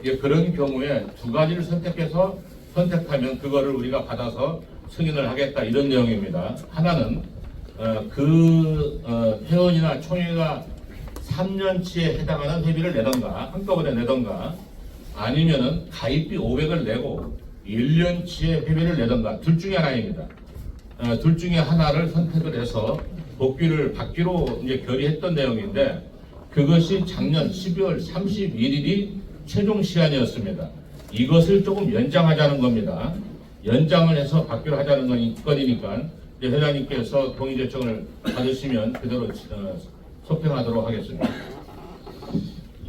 이게 그런 경우에 두 가지를 선택하면 그거를 우리가 받아서 승인을 하겠다 이런 내용입니다. 하나는 회원이나 총회가 3년치에 해당하는 회비를 내던가 한꺼번에 내던가 아니면은 가입비 500을 내고 1년치의 회비를 내던가 둘 중에 하나입니다. 둘 중에 하나를 선택을 해서 복귀를 받기로 이제 결의했던 내용인데 그것이 작년 12월 31일이 최종 시한이었습니다. 이것을 조금 연장하자는 겁니다. 연장을 해서 받기로 하자는 건이니까 회장님께서 동의 제청을 받으시면 그대로 소평하도록 하겠습니다.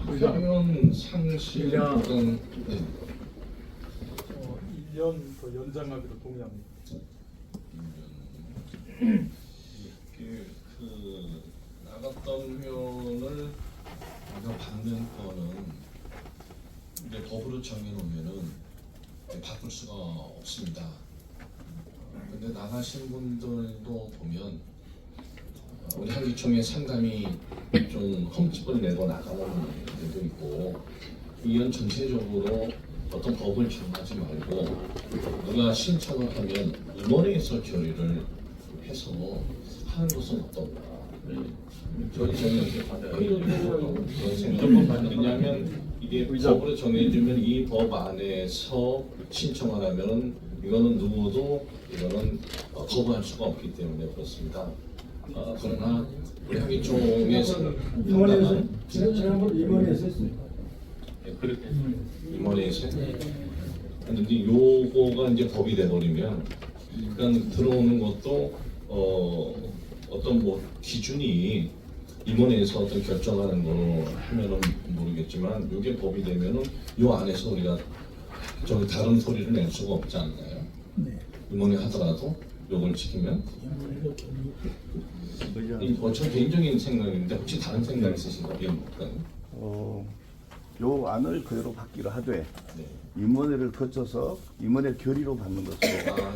회원 상실 교단 1년 더 연장하기로 동의합니다. 그 나갔던 회원을 우리가 받는 거는 이제 법으로 정해놓으면은 바꿀 수가 없습니다. 근데 나가신 분들도 보면 우리 한기총회 상담이 좀 흠집을 내고 나가는 데도 있고 의원 전체적으로 어떤 법을 정하지 말고 누가 신청을 하면 임원회에서 결의를 해서 하는 것은 어떤가. 저는 그런 생각을 받는. 왜냐하면 이게 법으로 정해주면 이 법 안에서 신청을 하면은 이거는 누구도 이거는 거부할 수가 없기 때문에 그렇습니다. 그러나 우리 한기총에서 임원회에서 지난번 임원회에서 했습니다. 그렇게 임원회에서 근데 요거가 이제 법이 돼버리면 그러니까 들어오는 것도 어떤 뭐 기준이 임원회에서 어떤 결정하는 거로 하면은 모르겠지만 이게 법이 되면은 요 안에서 우리가 저기 다른 소리를 낼 수가 없지 않나요? 임원회 하더라도 요걸 지키면 저 개인적인 생각인데 혹시 다른 생각 있으신가요? 요 안을 그대로 받기로 하되 네. 임원회를 거쳐서 임원회 결의로 받는 것으로.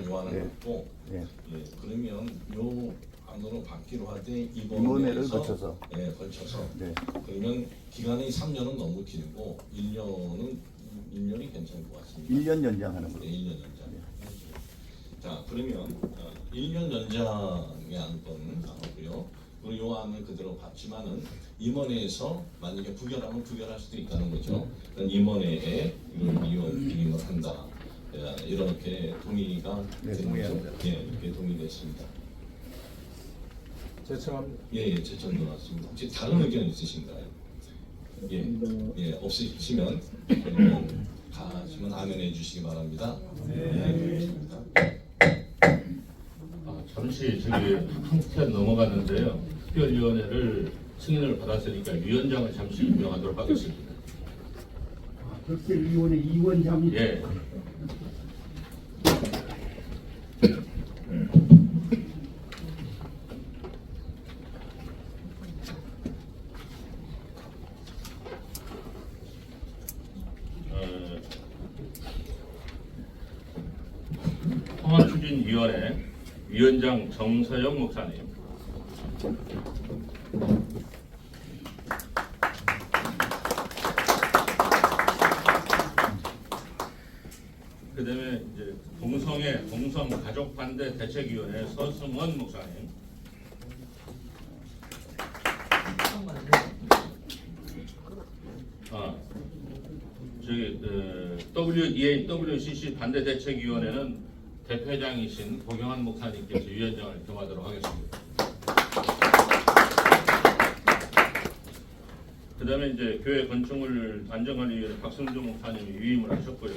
요 안을 네. 받고 예. 예, 그러면 요 안으로 받기로 하되 임원회를 이번에서 거쳐서. 예, 걸쳐서 네. 그러면 기간이 3년은 너무 길고 1년이 괜찮을 것 같습니다. 1년 연장하는 네, 걸로. 1년 연장. 자, 그러면 1년 연장의 안건 나오고요. 그리고 요 안을 그대로 받지만은 임원회에서 만약에 부결하면 부결할 수도 있다는 거죠. 그러니까 임원회에 이임을 한다. 이렇게 동의가 네, 되는 동의합니다. 거죠. 예, 이렇게 동의됐습니다. 제청합니다. 예, 제청 들어왔습니다. 혹시 다른 의견 있으신가요? 예, 없으시면 그러면 가시면 아멘해 주시기 바랍니다. 네. 잠시 저기 한 스텝 넘어갔는데요. 특별위원회를 승인을 받았으니까 위원장을 잠시 임명하도록 하겠습니다. 특별위원회 위원장이 예. 통합추진위원회 위원장 정서영 목사님. 그다음에 이제 동성 가족 반대 대책위원회 서승원 목사님. 저기 WCC 반대 대책위원회는 대표장이신 고경환 목사님께서 위원장을 겸하도록 하겠습니다. 그다음에 이제 교회 건축물 안전관리위원회 박성준 목사님이 위임을 하셨고요.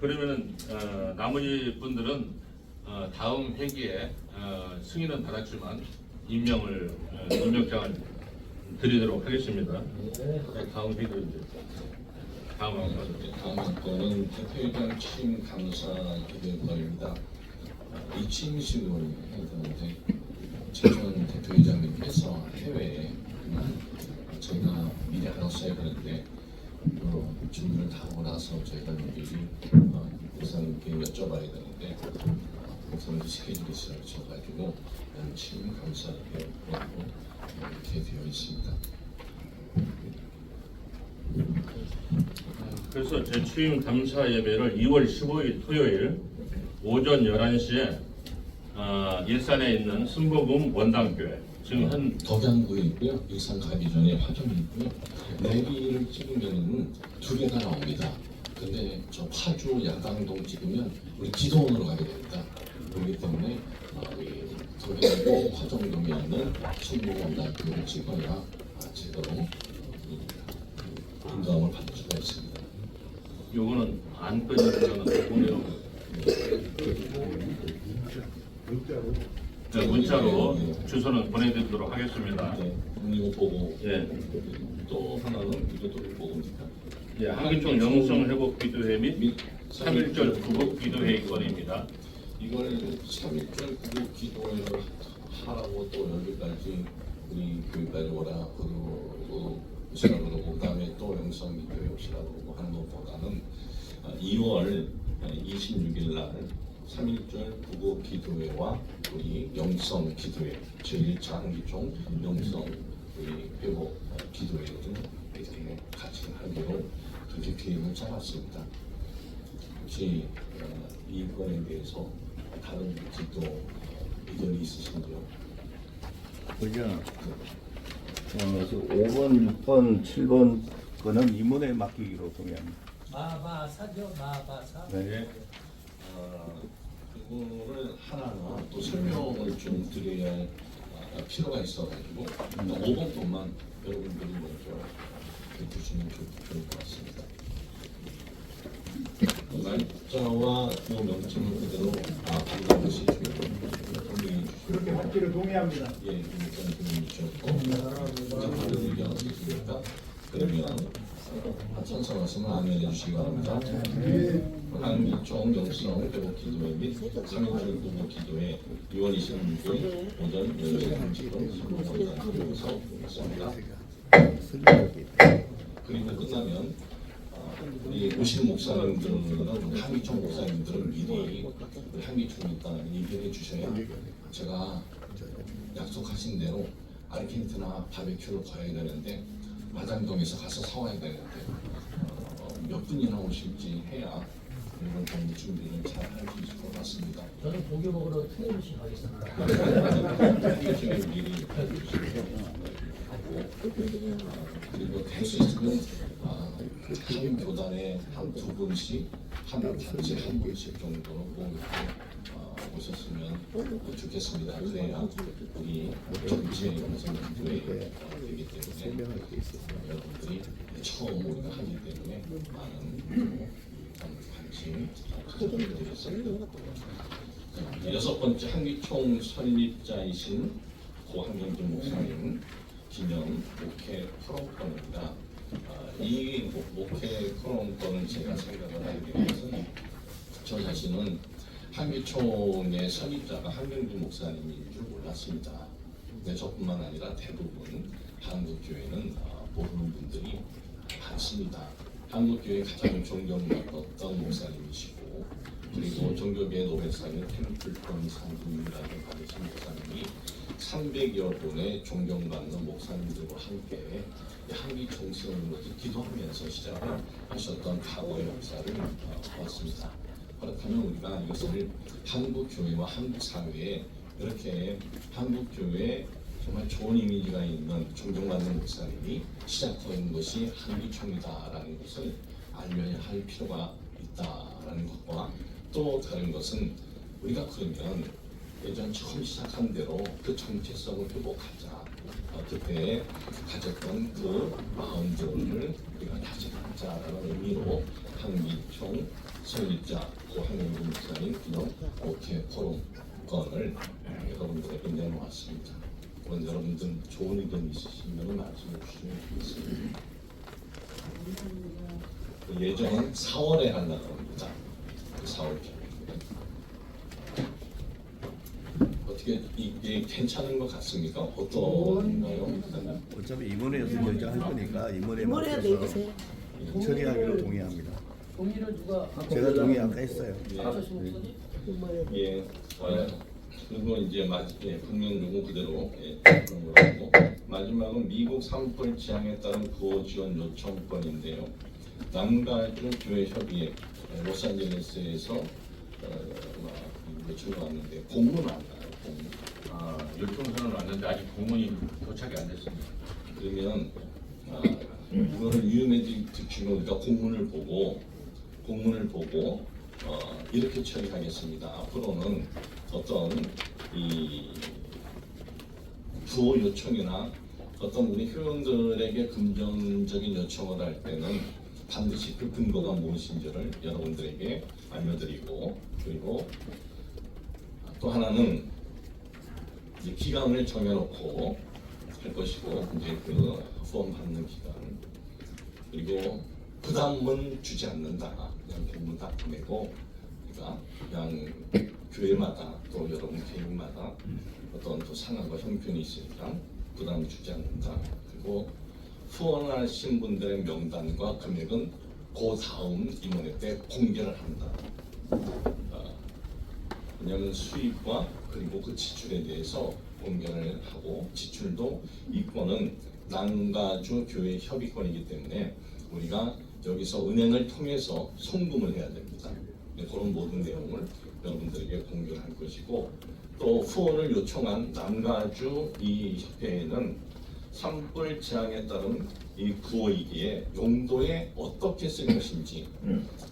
그러면은 나머지 분들은 다음 회기에 승인은 받았지만 임명장을 드리도록 하겠습니다. 다음 회기 이제 다음 건은 대표회장 취임 감사 기대권입니다. 이 취임식을 해야 되는데 최전 대표회장님께서 해외에 저희가 미리 알았어야 되는데 준비를 다 하고 나서 저희가 미리 목사님께 여쭤봐야 되는데 목사님 스케줄이 있어가지고 취임 감사를 하고 이렇게 되어 있습니다. 그래서 제 취임 감사 예배를 2월 15일 토요일 오전 11시에 일산에 있는 순복음 원당교회 지금 한 덕양구에 있고요. 일산 가기 전에 화정이 있고요. 내비를 찍으면은 두 개가 나옵니다. 근데 저 파주 야당동 찍으면 우리 기도원으로 가게 됩니다. 그렇기 때문에 덕양구 화정동에 있는 순복음 원당교회를 찍어야 제대로 인감을 받을 수가 있습니다. 요거는 안 끊어지는 보내요. 네, 문자로 주소는 보내드리도록 하겠습니다. 네, 이거 보고 예, 또 하나는 이것도 보고입니다. 예, 한길종 영성 회복 기도회 및 3.1절 구국 기도회 건입니다. 이걸 3.1절 구국 기도회를 하라고 또 여기까지 우리 교회까지 오라 오시라고 그러고 그다음에 또 영성 기도회 오시라고 그러고 하는 것보다는 2월 26일 날 3.1절 구국 기도회와 우리 영성 기도회 제1차 한기종 영성 우리 회복 기도회를 이렇게 같이 하기로 그렇게 계획을 짜봤습니다. 혹시 이 건에 대해서 다른 기도 의견이 있으신지요? 그죠. 5번, 6번, 7번 거는 임원회에 맡기기로 동의합니다. 마바사죠, 마바사. 네. 그거를 하나하나 또 설명을 좀 드려야 할 필요가 있어가지고 5번 것만 여러분들이 먼저 해주시면 좋을 것 같습니다. 날짜와 이 명칭을 그대로 받아보시죠. 받기로 동의합니다. 예, 일단 주셨고 다른 의견 없으십니까? 그러면 찬성하시면 아멘해 주시기 바랍니다. 한기총 영성 회복 기도회 및 3.1 구호 기도회 2월 26일 오전 10시 30분 선거관장으로서 있습니다. 그리고 끝나면 우리 오신 목사님들은 한기총 목사님들은 미리 한기총 있다 얘기를 해주셔야 제가 약속하신 대로 아르헨티나 바베큐를 가야 되는데 마장동에서 가서 사와야 되는데 몇 분이나 오실지 해야 이런 정도 준비를 잘 할 수 있을 것 같습니다. 저는 고기 먹으러 틀림없이 가겠습니다. 한기총을 미리 해주시고 그리고 될 수 있으면 한 교단에 한 두 분씩 한 단체 한 분씩 정도로 꼭 오셨으면 좋겠습니다. 그래야 우리 전체 영성교회 되기 때문에 여러분들이 처음 우리가 하기 때문에 많은 관심 부탁드리겠습니다. 여섯 번째 한기총 설립자이신 고한경준 목사님 기념 목회 프로그램입니다. 이 목회 프로그램을 제가 생각을 하게 된 것은 저 자신은 한기총의 설립자가 한경준 목사님인 줄 몰랐습니다. 근데 저뿐만 아니라 대부분 한국교회는 모르는 분들이 많습니다. 한국교회 가장 존경받았던 목사님이시고 그리고 종교계의 노벨상인 템플턴 상금이라는 받으신 목사님이 300여 분의 존경받는 목사님들과 함께 한기총 세우는 것을 기도하면서 시작을 하셨던 과거의 역사를 보았습니다. 그렇다면 우리가 이것을 한국교회와 한국사회에 이렇게 한국교회에 정말 좋은 이미지가 있는 존경받는 목사님이 시작한 것이 한기총이다라는 것을 알려야 할 필요가 있다라는 것과 또 다른 것은 우리가 그러면 예전 처음 시작한 대로 그 정체성을 회복하자. 그때 가졌던 그 마음들을 우리가 다시 갖자라는 의미로 한기총 설립자 고한경준 목사님 기념 목회 포럼권을 여러분들에게 내놓았습니다. 그런 여러분들 좋은 의견 있으시면 말씀해 주시면 좋겠습니다. 예정은 4월에 하려고 합니다. 4월 어떻게 이게 괜찮은 것 같습니까? 어떤가요? 어차피 임원회에서 결정할 거니까 임원회 맡겨서 처리하기로 동의합니다. 동의를 누가 제가 동의 아까 했어요. 예. 그리고 이제 분명 요구 그대로 그런 거고 마지막은 미국 산불 지향에 따른 구호 지원 요청권인데요. 남가주 교회 협의회 로스앤젤레스에서 요청이 왔는데 공문 왔나요? 공문. 요청서는 왔는데 아직 공문이 도착이 안 됐습니다. 그러면 이거를 유메딕 주면 우리가 공문을 보고 이렇게 처리하겠습니다. 앞으로는 어떤 이 구호 요청이나 어떤 우리 회원들에게 긍정적인 요청을 할 때는 반드시 그 근거가 무엇인지를 여러분들에게 알려드리고 그리고 또 하나는 이제 기간을 정해놓고 할 것이고 이제 그 후원 받는 기간 그리고 부담은 주지 않는다. 그냥 공문 다 보내고 그냥 교회마다 또 여러분 개인마다 어떤 또 상황과 형편이 있으니까 부담을 주지 않는다. 그리고 후원하신 분들의 명단과 금액은 그 다음 임원회 때 공개를 한다. 왜냐하면 수입과 그리고 그 지출에 대해서 공개를 하고 지출도 이권은 남가주 교회 협의권이기 때문에 우리가 여기서 은행을 통해서 송금을 해야 됩니다. 그런 모든 내용을 여러분들에게 공개를 할 것이고 또 후원을 요청한 남가주 이 협회에는 산불 재앙에 따른 이 구호이기에 용도에 어떻게 쓸 것인지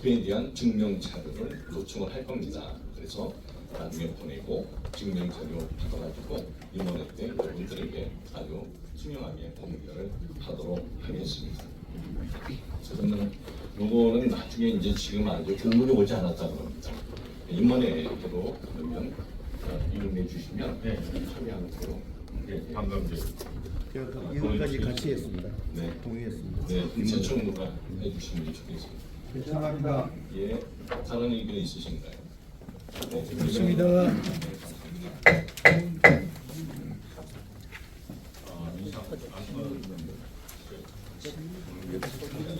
그에 대한 증명 자료를 요청을 할 겁니다. 그래서 나중에 보내고 증명 자료 받아가지고 임원회 때 여러분들에게 아주 투명하게 공개를 하도록 하겠습니다. 그러면 요거는 나중에 이제 지금 아직 공문이 오지 않았다고 합니다. 임원회로 그러면 이용해 주시면 참여하도록 방금 이것까지 같이 했습니다. 네. 동의했습니다. 네, 제청구가 해주시면 좋겠습니다. 결정합니다. 예, 다른 의견 있으신가요? 네, 좋습니다.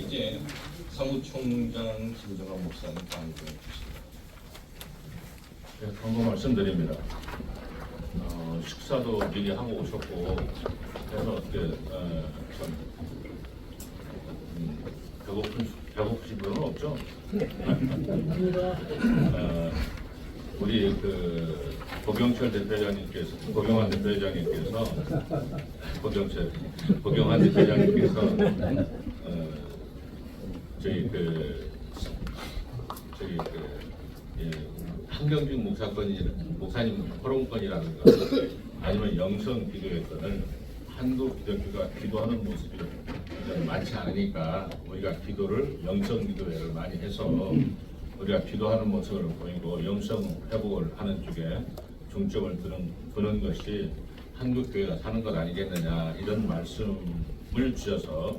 이제 사무총장 김정환 목사님 발언해 주십니다. 네, 광고 말씀드립니다. 식사도 미리 하고 오셨고 그래서 어떻게 참 배고프신 분은 없죠? 우리 그 고경환 대표장님께서 저희 한경준 목사님 호롱권이라든가 아니면 영성 기도회권을 한국 기독교가 기도하는 모습이 많지 않으니까 우리가 기도를 영성 기도회를 많이 해서 우리가 기도하는 모습을 보이고 영성 회복을 하는 쪽에 중점을 두는 것이 한국 교회가 사는 것 아니겠느냐 이런 말씀을 주셔서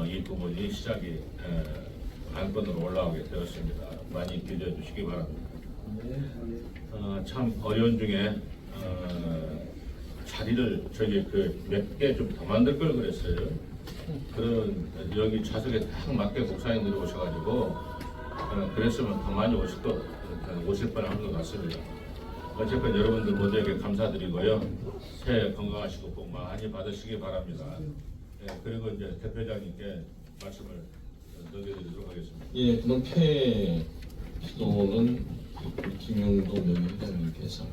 이 부분이 시작이 안건으로 올라오게 되었습니다. 많이 기도해 주시기 바랍니다. 참 어려운 중에 자리를 저기 몇 개 좀 더 만들 걸 그랬어요. 그런 여기 좌석에 딱 맞게 목사님들이 오셔가지고 그랬으면 더 많이 오실 뻔한 것 같습니다. 어쨌건 여러분들 모두에게 감사드리고요. 새해 건강하시고 복 많이 받으시기 바랍니다. 네, 그리고 이제 대표장님께 말씀을 넘겨드리도록 하겠습니다. 예, 그럼 폐 기도는 김용도 명예회장님께서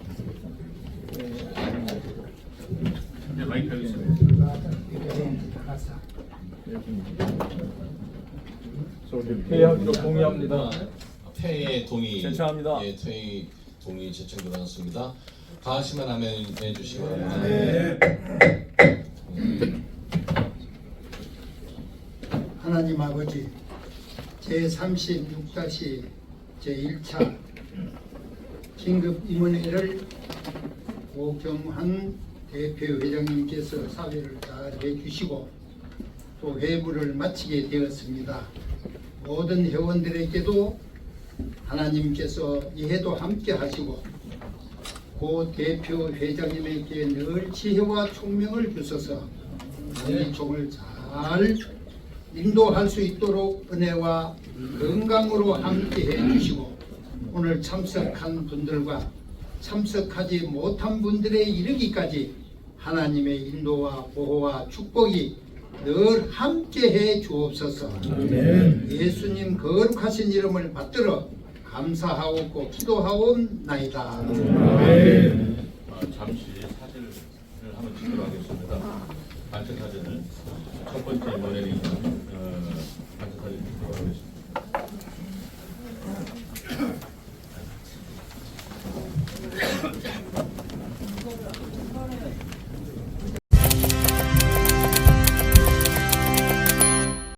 네, 마이크 하겠습니다. 회의하기로 동의합니다. 폐의 동의 제청합니다. 예, 퇴의 동의 제청 들어갔습니다. 다 하시면 아멘 해주시기 바랍니다. 하나님 아버지, 제36-제1차 긴급 임원회를 고경환 대표회장님께서 사회를 잘 해주시고 또 회부를 마치게 되었습니다. 모든 회원들에게도 하나님께서 이해도 함께 하시고 고 대표 회장님에게 늘 지혜와 총명을 주셔서 우리 총을 잘 인도할 수 있도록 은혜와 건강으로 함께 해주시고 오늘 참석한 분들과 참석하지 못한 분들에 이르기까지 하나님의 인도와 보호와 축복이 늘 함께해 주옵소서. 예수님 거룩하신 이름을 받들어 감사하옵고 기도하옵나이다. 잠시 사진을 한번 찍도록 하겠습니다. 단체 사진을 첫 번째 모델이 단체 사진 찍도록 하겠습니다.